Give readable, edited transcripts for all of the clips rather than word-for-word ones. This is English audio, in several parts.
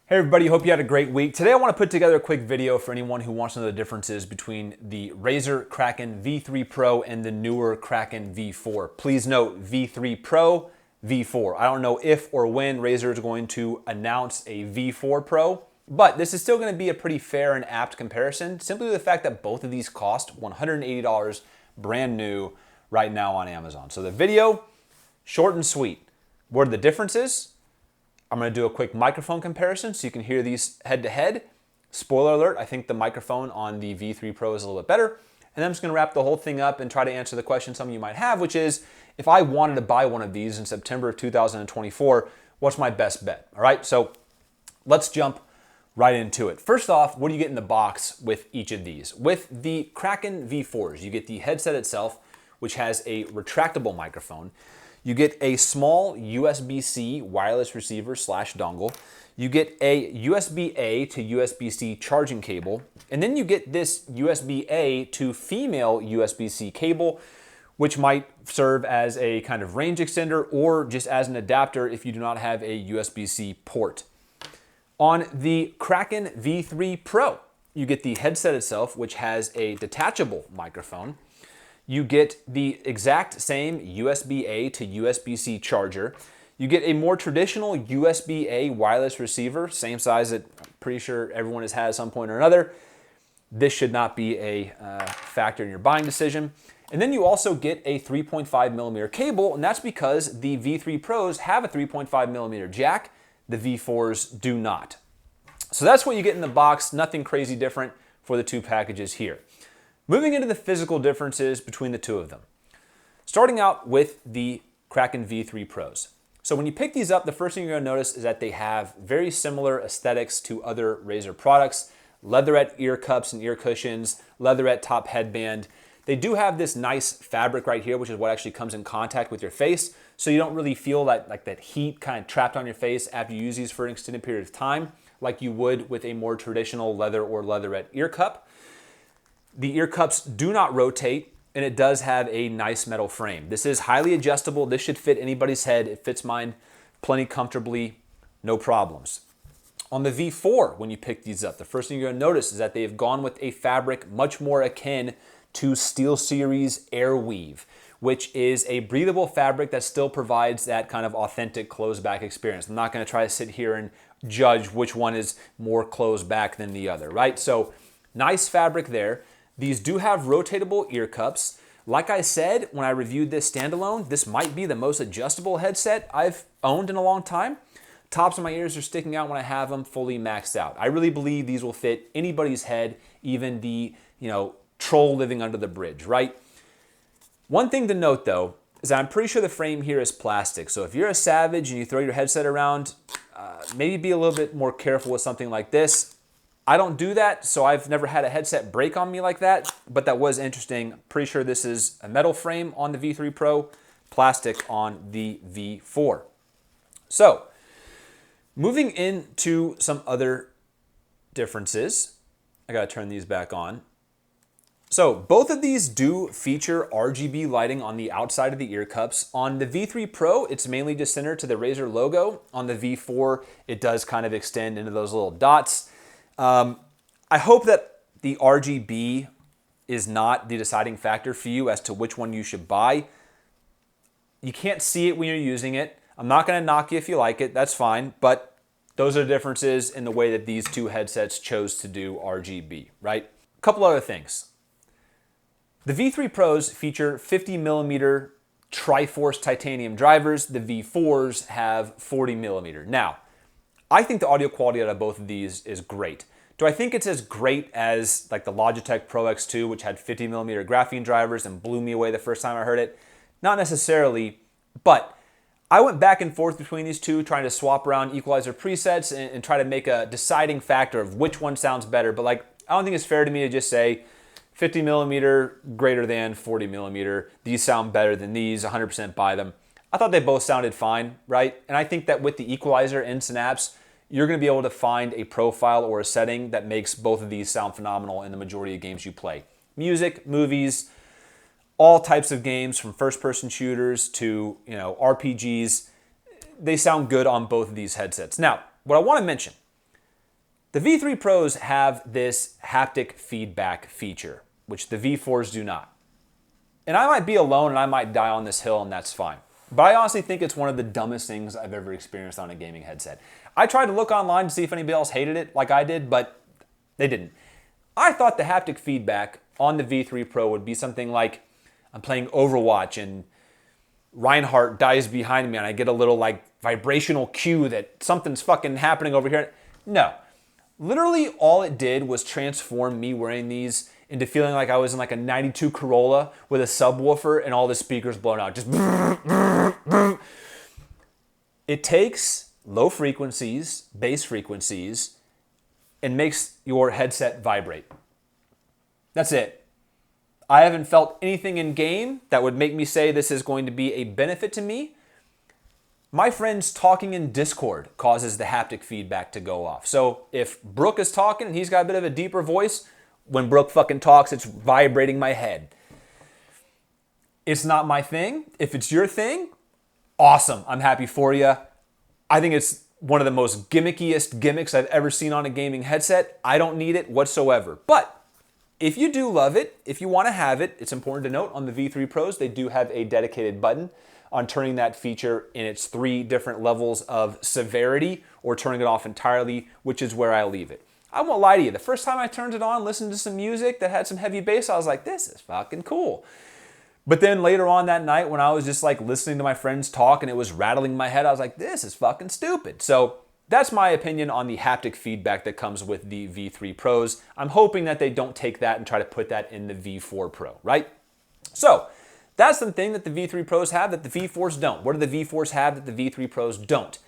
Hey everybody, hope you had a great week. Today I want to put together a quick video for anyone who wants to know the differences between the Razer Kraken V3 Pro and the newer Kraken V4. Please note, V3 Pro, V4. I don't know if or when Razer is going to announce a V4 Pro, but this is still going to be a pretty fair and apt comparison, simply with the fact that both of these cost $180 brand new right now on Amazon. So the video, short and sweet. What are the differences? I'm going to do a quick microphone comparison so you can hear these head to head. Spoiler alert, I think the microphone on the V3 Pro is a little bit better. And then I'm just going to wrap the whole thing up and try to answer the question some of you might have, which is, if I wanted to buy one of these in September of 2024, what's my best bet? All right, so let's jump right into it. First off, what do you get in the box with each of these? With the Kraken V4s, you get the headset itself, which has a retractable microphone. You get a small USB-C wireless receiver / dongle. You get a USB-A to USB-C charging cable. And then you get this USB-A to female USB-C cable, which might serve as a kind of range extender or just as an adapter if you do not have a USB-C port. On the Kraken V3 Pro, you get the headset itself, which has a detachable microphone. You get the exact same USB-A to USB-C charger. You get a more traditional USB-A wireless receiver, same size that I'm pretty sure everyone has had at some point or another. This should not be a factor in your buying decision. And then you also get a 3.5 millimeter cable, and that's because the V3 Pros have a 3.5 millimeter jack. The V4s do not. So that's what you get in the box. Nothing crazy different for the two packages here. Moving into the physical differences between the two of them. Starting out with the Kraken V3 Pros. So when you pick these up, the first thing you're going to notice is that they have very similar aesthetics to other Razer products. Leatherette ear cups and ear cushions, leatherette top headband. They do have this nice fabric right here, which is what actually comes in contact with your face, so you don't really feel that heat kind of trapped on your face after you use these for an extended period of time, like you would with a more traditional leather or leatherette ear cup. The ear cups do not rotate, and it does have a nice metal frame. This is highly adjustable. This should fit anybody's head. It fits mine plenty comfortably, no problems. On the V4, when you pick these up, the first thing you're going to notice is that they've gone with a fabric much more akin to SteelSeries AirWeave, which is a breathable fabric that still provides that kind of authentic closed back experience. I'm not going to try to sit here and judge which one is more closed back than the other, right? So nice fabric there. These do have rotatable ear cups. Like I said, when I reviewed this standalone, this might be the most adjustable headset I've owned in a long time. Tops of my ears are sticking out when I have them fully maxed out. I really believe these will fit anybody's head, even the, troll living under the bridge, right? One thing to note though, is that I'm pretty sure the frame here is plastic. So if you're a savage and you throw your headset around, maybe be a little bit more careful with something like this. I don't do that, so I've never had a headset break on me like that, but that was interesting. Pretty sure this is a metal frame on the V3 Pro, plastic on the V4. So, moving into some other differences. I gotta turn these back on. So, both of these do feature RGB lighting on the outside of the ear cups. On the V3 Pro, it's mainly just centered to the Razer logo. On the V4, it does kind of extend into those little dots. I hope that the RGB is not the deciding factor for you as to which one you should buy. You can't see it when you're using it. I'm not going to knock you if you like it. That's fine. But those are the differences in the way that these two headsets chose to do RGB, right? A couple other things. The V3 Pros feature 50 millimeter Triforce titanium drivers. The V4s have 40 millimeter. Now, I think the audio quality out of both of these is great. Do I think it's as great as like the Logitech Pro X2, which had 50 millimeter graphene drivers and blew me away the first time I heard it? Not necessarily, but I went back and forth between these two, trying to swap around equalizer presets and try to make a deciding factor of which one sounds better. But I don't think it's fair to me to just say 50 millimeter greater than 40 millimeter. These sound better than these, 100% buy them. I thought they both sounded fine, right? And I think that with the equalizer in Synapse, you're going to be able to find a profile or a setting that makes both of these sound phenomenal in the majority of games you play. Music, movies, all types of games from first-person shooters to RPGs. They sound good on both of these headsets. Now, what I want to mention The V3 Pros have this haptic feedback feature, which the V4s do not. And I might be alone and I might die on this hill and that's fine. But I honestly think it's one of the dumbest things I've ever experienced on a gaming headset. I tried to look online to see if anybody else hated it like I did, but they didn't. I thought the haptic feedback on the V3 Pro would be something like I'm playing Overwatch and Reinhardt dies behind me and I get a little like vibrational cue that something's fucking happening over here. No. Literally all it did was transform me wearing these into feeling like I was in like a 92 Corolla with a subwoofer and all the speakers blown out. Just it takes low frequencies, bass frequencies, and makes your headset vibrate. That's it. I haven't felt anything in game that would make me say this is going to be a benefit to me. My friends talking in Discord causes the haptic feedback to go off. So if Brooke is talking and he's got a bit of a deeper voice, when Brooke fucking talks, it's vibrating my head. It's not my thing. If it's your thing, awesome. I'm happy for you. I think it's one of the most gimmickiest gimmicks I've ever seen on a gaming headset. I don't need it whatsoever. But if you do love it, if you want to have it, it's important to note on the V3 Pros, they do have a dedicated button on turning that feature in its 3 different levels of severity or turning it off entirely, which is where I leave it. I won't lie to you. The first time I turned it on, listened to some music that had some heavy bass, I was like, this is fucking cool. But then later on that night when I was just like listening to my friends talk and it was rattling my head, I was like, this is fucking stupid. So that's my opinion on the haptic feedback that comes with the V3 Pros. I'm hoping that they don't take that and try to put that in the V4 Pro, right? So that's the thing that the V3 Pros have that the V4s don't. What do the V4s have that the V3 Pros don't?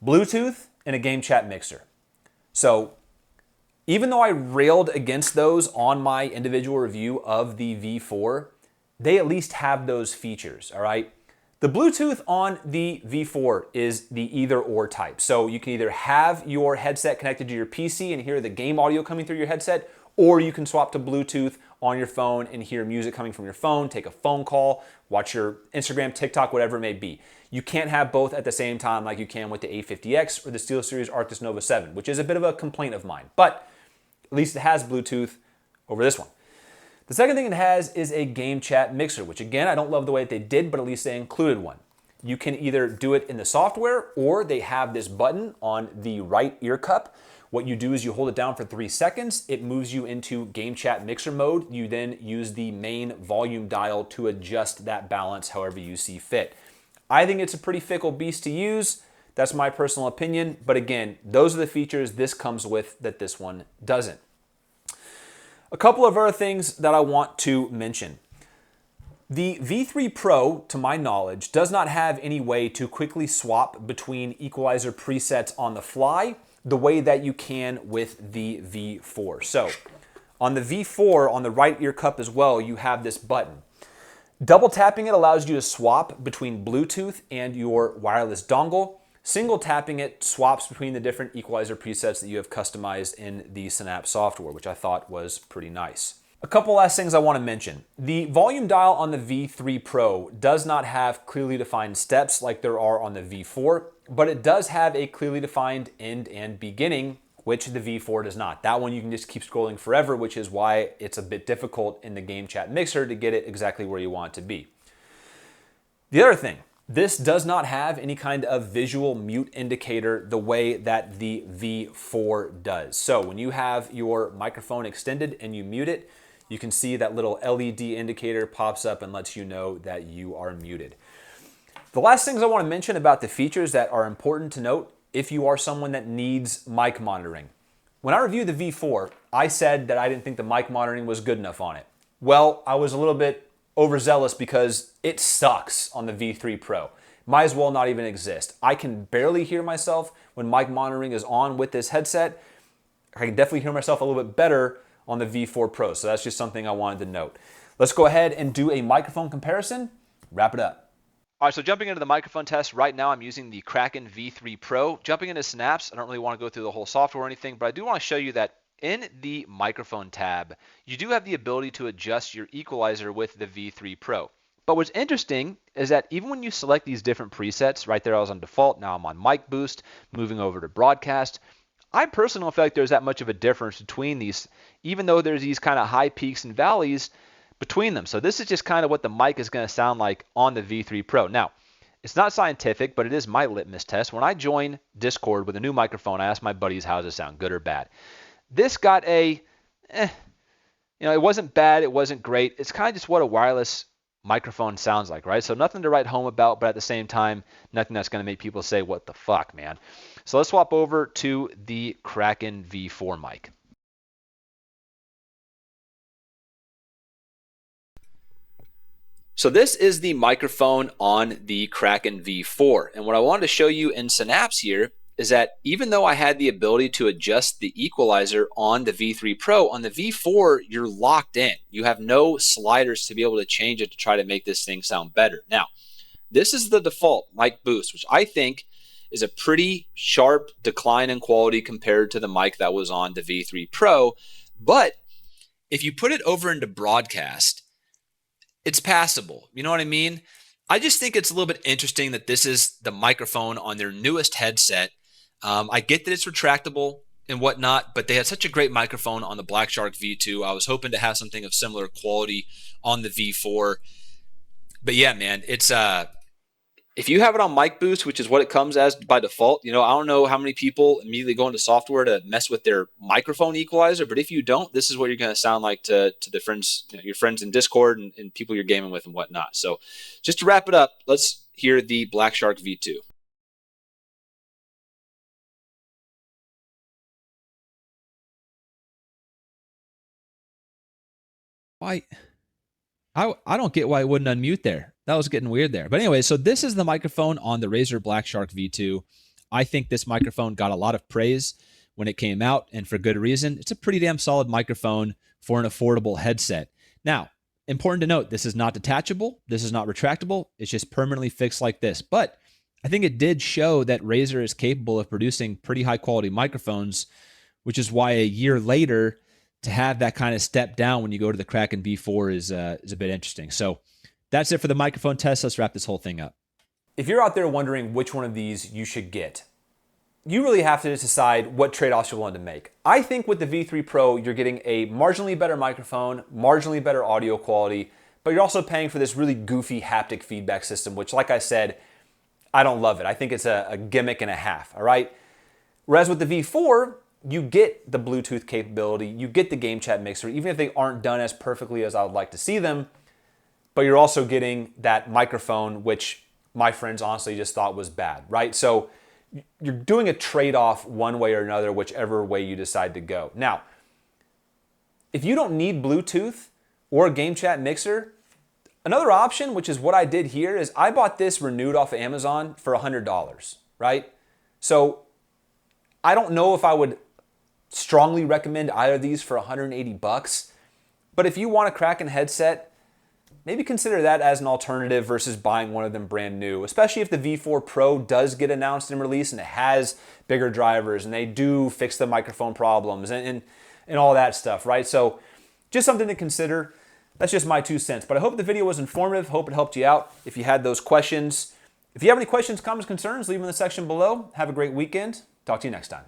Bluetooth and a game chat mixer. So even though I railed against those on my individual review of the V4, they at least have those features, all right? The Bluetooth on the V4 is the either or type. So you can either have your headset connected to your PC and hear the game audio coming through your headset, or you can swap to Bluetooth on your phone and hear music coming from your phone, take a phone call, watch your Instagram, TikTok, whatever it may be. You can't have both at the same time like you can with the A50X or the SteelSeries Arctis Nova 7, which is a bit of a complaint of mine. But at least it has Bluetooth over this one. The second thing it has is a game chat mixer, which again, I don't love the way that they did, but at least they included one. You can either do it in the software or they have this button on the right ear cup. What you do is you hold it down for 3 seconds. It moves you into game chat mixer mode. You then use the main volume dial to adjust that balance however you see fit. I think it's a pretty fickle beast to use. That's my personal opinion. But again, those are the features this comes with that this one doesn't. A couple of other things that I want to mention. The V3 Pro, to my knowledge, does not have any way to quickly swap between equalizer presets on the fly the way that you can with the V4. So on the V4, on the right ear cup as well, you have this button. Double tapping it allows you to swap between Bluetooth and your wireless dongle. Single tapping it swaps between the different equalizer presets that you have customized in the Synapse software, which I thought was pretty nice. A couple last things I want to mention. The volume dial on the V3 Pro does not have clearly defined steps like there are on the V4, but it does have a clearly defined end and beginning, which the V4 does not. That one you can just keep scrolling forever, which is why it's a bit difficult in the game chat mixer to get it exactly where you want it to be. The other thing, this does not have any kind of visual mute indicator the way that the V4 does. So when you have your microphone extended and you mute it, you can see that little LED indicator pops up and lets you know that you are muted. The last things I want to mention about the features that are important to note if you are someone that needs mic monitoring. When I reviewed the V4, I said that I didn't think the mic monitoring was good enough on it. Well, I was a little bit overzealous because it sucks on the V3 Pro. Might as well not even exist. I can barely hear myself when mic monitoring is on with this headset. I can definitely hear myself a little bit better on the V4 Pro, so that's just something I wanted to note. Let's go ahead and do a microphone comparison, wrap it up. All right, so jumping into the microphone test, right now I'm using the Kraken V3 Pro. Jumping into Synapse, I don't really want to go through the whole software or anything, but I do want to show you that in the microphone tab, you do have the ability to adjust your equalizer with the V3 Pro. But what's interesting is that even when you select these different presets, right there I was on default, now I'm on mic boost, moving over to broadcast, I personally don't feel like there's that much of a difference between these, even though there's these kind of high peaks and valleys between them. So this is just kind of what the mic is going to sound like on the V3 Pro. Now, it's not scientific, but it is my litmus test. When I join Discord with a new microphone, I ask my buddies, how does it sound, good or bad? This got a, you know, it wasn't bad, it wasn't great. It's kind of just what a wireless microphone sounds like, right? So nothing to write home about, but at the same time, nothing that's going to make people say, what the fuck, man? So let's swap over to the Kraken V4 mic. So this is the microphone on the Kraken V4. And what I wanted to show you in Synapse here is that even though I had the ability to adjust the equalizer on the V3 Pro, on the V4, you're locked in. You have no sliders to be able to change it to try to make this thing sound better. Now, this is the default mic boost, which I think is a pretty sharp decline in quality compared to the mic that was on the V3 Pro. But if you put it over into broadcast, it's passable. You know what I mean? I just think it's a little bit interesting that this is the microphone on their newest headset. I get that it's retractable and whatnot, but they had such a great microphone on the Black Shark V2. I was hoping to have something of similar quality on the V4. But yeah, man, it's if you have it on mic boost, which is what it comes as by default, you know, I don't know how many people immediately go into software to mess with their microphone equalizer, but if you don't, this is what you're going to sound like to the friends, you know, your friends in Discord and people you're gaming with and whatnot. So just to wrap it up, let's hear the Black Shark V2. Why? I don't get why it wouldn't unmute there. That was getting weird there. But anyway, so this is the microphone on the Razer Black Shark V2. I think this microphone got a lot of praise when it came out, and for good reason. It's a pretty damn solid microphone for an affordable headset. Now, important to note, this is not detachable. This is not retractable. It's just permanently fixed like this. But I think it did show that Razer is capable of producing pretty high quality microphones, which is why a year later, to have that kind of step down when you go to the Kraken V4 is a bit interesting. So that's it for the microphone test. Let's wrap this whole thing up. If you're out there wondering which one of these you should get, you really have to decide what trade-offs you're willing to make. I think with the V3 Pro, you're getting a marginally better microphone, marginally better audio quality, but you're also paying for this really goofy haptic feedback system, which, like I said, I don't love it. I think it's a gimmick and a half, all right? Whereas with the V4, you get the Bluetooth capability, you get the game chat mixer, even if they aren't done as perfectly as I would like to see them, but you're also getting that microphone, which my friends honestly just thought was bad, right? So you're doing a trade-off one way or another, whichever way you decide to go. Now, if you don't need Bluetooth or a game chat mixer, another option, which is what I did here, is I bought this renewed off of Amazon for $100, right? So I don't know if I would strongly recommend either of these for 180 bucks, but if you want a Kraken headset, maybe consider that as an alternative versus buying one of them brand new, especially if the V4 Pro does get announced and released and it has bigger drivers and they do fix the microphone problems and all that stuff, right? So just something to consider. That's just my 2 cents, but I hope the video was informative. Hope it helped you out. If you had those questions, if you have any questions, comments, concerns, leave them in the section below. Have a great weekend. Talk to you next time.